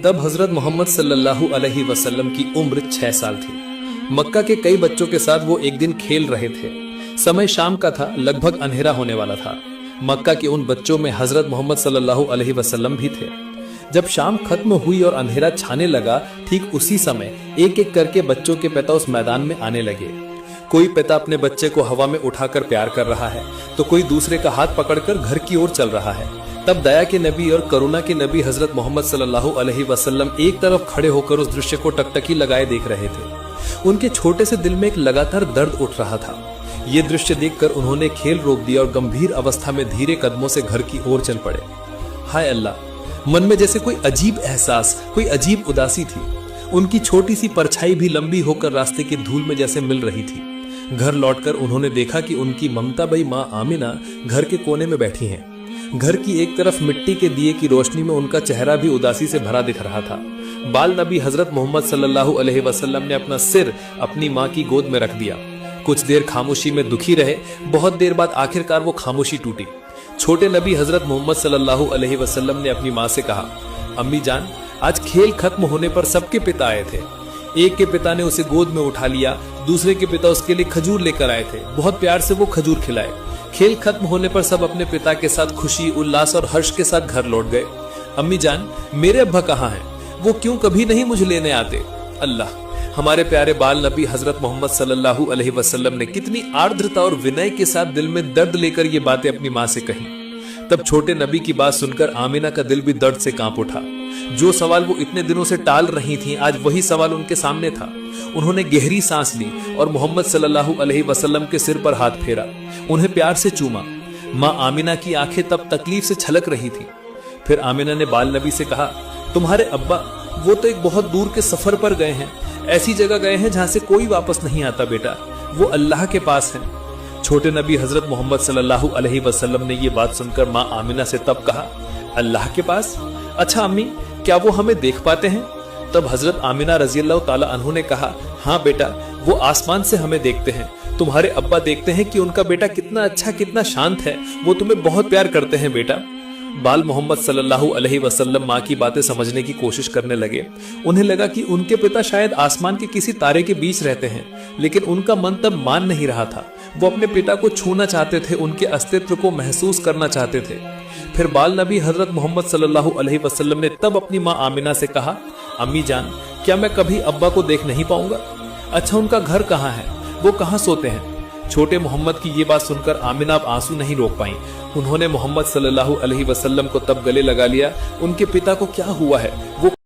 तब हजरत मोहम्मद सल्लल्लाहु अलैहि वसल्लम की उम्र 6 साल थी। मक्का के कई बच्चों के साथ वो एक दिन खेल रहे थे। समय शाम का था, लगभग अंधेरा होने वाला था। मक्का के उन बच्चों में हजरत मोहम्मद सल्लल्लाहु अलैहि वसल्लम भी थे। जब शाम खत्म हुई और अंधेरा छाने लगा, ठीक उसी समय एक एक करके बच्चों के पिता उस मैदान में आने लगे। कोई पिता अपने बच्चे को हवा में उठाकर प्यार कर रहा है, तो कोई दूसरे का हाथ पकड़कर घर की ओर चल रहा है। तब दया के नबी और करुणा के नबी हजरत मोहम्मद सल्लल्लाहु अलैहि वसल्लम एक तरफ खड़े होकर उस दृश्य को टकटकी लगाए देख रहे थे। उनके छोटे से दिल में एक लगातार दर्द उठ रहा था। ये दृश्य देखकर उन्होंने खेल रोक दिया और गंभीर अवस्था में धीरे कदमों से घर की ओर चल पड़े। हाय अल्लाह, मन में जैसे कोई अजीब एहसास, कोई अजीब उदासी थी। उनकी छोटी सी परछाई भी लंबी होकर रास्ते की धूल में जैसे मिल रही थी। घर लौटकर उन्होंने देखा कि उनकी ममता बई माँ आमिना घर के कोने में बैठी हैं। घर की एक तरफ मिट्टी के दिए की रोशनी में उनका चेहरा भी उदासी से भरा दिख रहा था। बाल नबी हजरत मोहम्मद सल्लल्लाहु अलैहि वसल्लम ने अपना सिर अपनी माँ की गोद में रख दिया। कुछ देर खामोशी में दुखी रहे। बहुत देर बाद आखिरकार वो खामोशी टूटी। छोटे नबी हजरत मोहम्मद सल्लल्लाहु अलैहि वसल्लम ने अपनी माँ से कहा, अम्मी जान, आज खेल खत्म होने पर सबके पिता आए थे। एक के पिता ने उसे गोद में उठा लिया, दूसरे के पिता उसके लिए खजूर लेकर आए थे। बहुत प्यार से वो खजूर खिलाए। खेल खत्म होने पर सब अपने पिता के साथ खुशी, उल्लास और हर्ष के साथ घर लौट गए। अम्मी जान, मेरे अब्बा कहाँ हैं? वो क्यों कभी नहीं मुझे लेने आते? अल्लाह, हमारे प्यारे बाल नबी हजरत मोहम्मद सल्लल्लाहु अलैहि वसल्लम ने कितनी आर्द्रता और विनय के साथ दिल में दर्द लेकर ये बातें अपनी माँ से कही। तब छोटे नबी की बात सुनकर आमिना का दिल भी दर्द से कांप उठा। जो सवाल वो इतने दिनों से टाल रही थी, आज वही सवाल उनके सामने था। उन्होंने गहरी सांस ली और मोहम्मद सल्लल्लाहु अलैहि वसल्लम के सिर पर हाथ फेरा, उन्हें प्यार से चूमा। माँ आमिना की आंखें तब तकलीफ से छलक रही थी। फिर आमिना ने बाल नबी से कहा, तुम्हारे अब्बा वो तो एक बहुत दूर के सफर पर गए हैं, ऐसी जगह गए हैं जहां से कोई वापस नहीं आता बेटा, वो अल्लाह के पास है। छोटे नबी हजरत मोहम्मद सल्लल्लाहु अलैहि वसल्लम ने ये बात सुनकर माँ आमिना से तब कहा, अल्लाह के पास? अच्छा अम्मी, क्या वो हमें देख पाते हैं? तब हजरत आमिना रज़ियल्लाहु ताला अन्हु ने कहा, हाँ बेटा, वो आसमान से हमें देखते हैं। तुम्हारे अब्बा देखते हैं कि उनका बेटा कितना अच्छा, कितना शांत है। वो तुम्हें बहुत प्यार करते हैं बेटा। बाल मोहम्मद सल्लल्लाहु अलैहि वसल्लम माँ की बातें समझने की कोशिश करने लगे। उन्हें लगा कि उनके पिता शायद आसमान के किसी तारे के बीच रहते हैं, लेकिन उनका मन तब मान नहीं रहा था। वो अपने पिता को छूना चाहते थे, उनके अस्तित्व को महसूस करना चाहते थे। फिर बाल नबी हजरत मोहम्मद सल्लल्लाहु अलैहि वसल्लम ने तब अपनी माँ आमिना से कहा, अम्मी जान, क्या मैं कभी अब्बा को देख नहीं पाऊंगा? अच्छा, उनका घर कहाँ है? वो कहाँ सोते हैं? छोटे मोहम्मद की ये बात सुनकर आमिना अब आंसू नहीं रोक पाई। उन्होंने मोहम्मद सल्लल्लाहु अलैहि वसल्लम को तब गले लगा लिया। उनके पिता को क्या हुआ है, वो